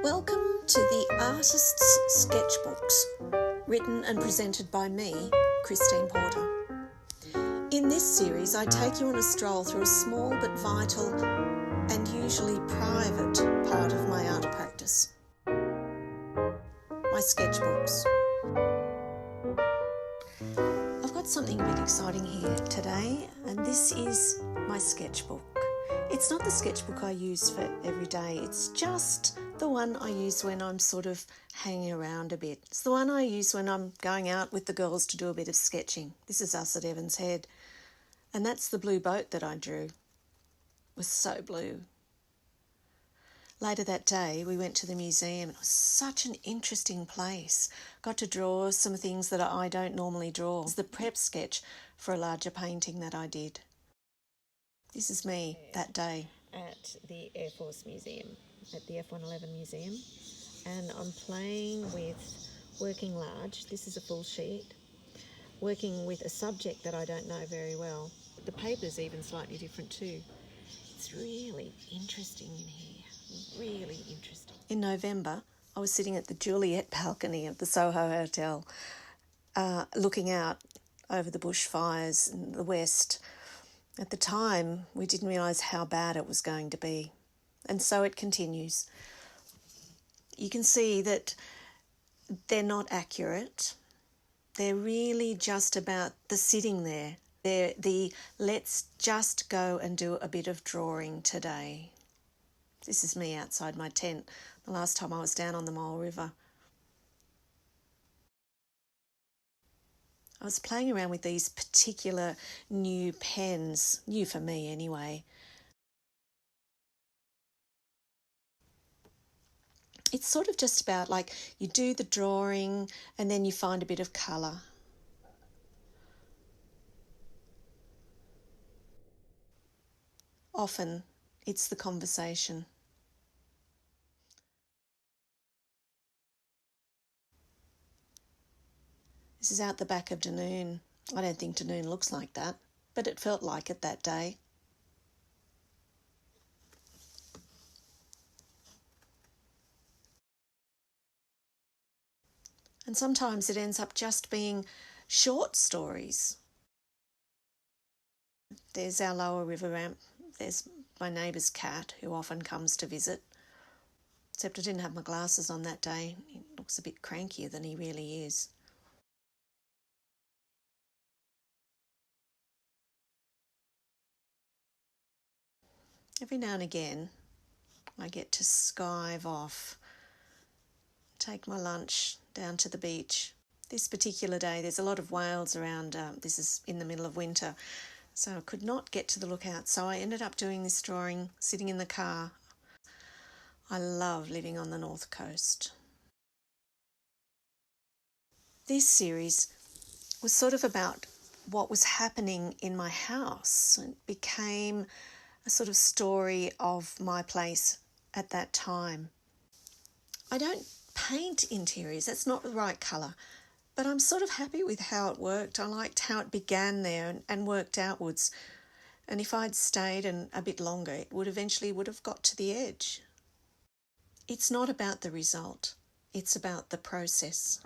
Welcome to the Artist's Sketchbooks, written and presented by me, Christine Porter. In this series, I take you on a stroll through a small but vital and usually private part of my art practice, my sketchbooks. I've got something a bit exciting here today, and this is my sketchbook. It's not the sketchbook I use for every day, it's just the one I use when I'm sort of hanging around a bit. It's the one I use when I'm going out with the girls to do a bit of sketching. This is us at Evans Head. And that's the blue boat that I drew. It was so blue. Later that day, we went to the museum. It was such an interesting place. Got to draw some things that I don't normally draw. It was the prep sketch for a larger painting that I did. This is me that day. At the Air Force Museum, at the F-111 Museum, and I'm playing with working large. This is a full sheet, working with a subject that I don't know very well. The paper's even slightly different too. It's really interesting in here, really interesting. In November, I was sitting at the Juliet balcony of the Soho Hotel, looking out over the bushfires in the west. At the time, we didn't realise how bad it was going to be. And so it continues. You can see that they're not accurate. They're really just about the sitting there. They're the let's just go and do a bit of drawing today. This is me outside my tent the last time I was down on the Mole River. I was playing around with these particular new pens, new for me anyway. It's sort of just about like you do the drawing and then you find a bit of colour. Often it's the conversation. This is out the back of Dunoon. I don't think Dunoon looks like that, but it felt like it that day. And sometimes it ends up just being short stories. There's our lower river ramp. There's my neighbour's cat who often comes to visit. Except I didn't have my glasses on that day. He looks a bit crankier than he really is. Every now and again, I get to skive off, take my lunch down to the beach. This particular day, there's a lot of whales around. This is in the middle of winter, so I could not get to the lookout. So I ended up doing this drawing sitting in the car. I love living on the north coast. This series was sort of about what was happening in my house. It became a sort of story of my place at that time. I don't paint interiors, that's not the right colour, but I'm sort of happy with how it worked. I liked how it began there and worked outwards. And if I'd stayed a bit longer, it would have got to the edge. It's not about the result, it's about the process.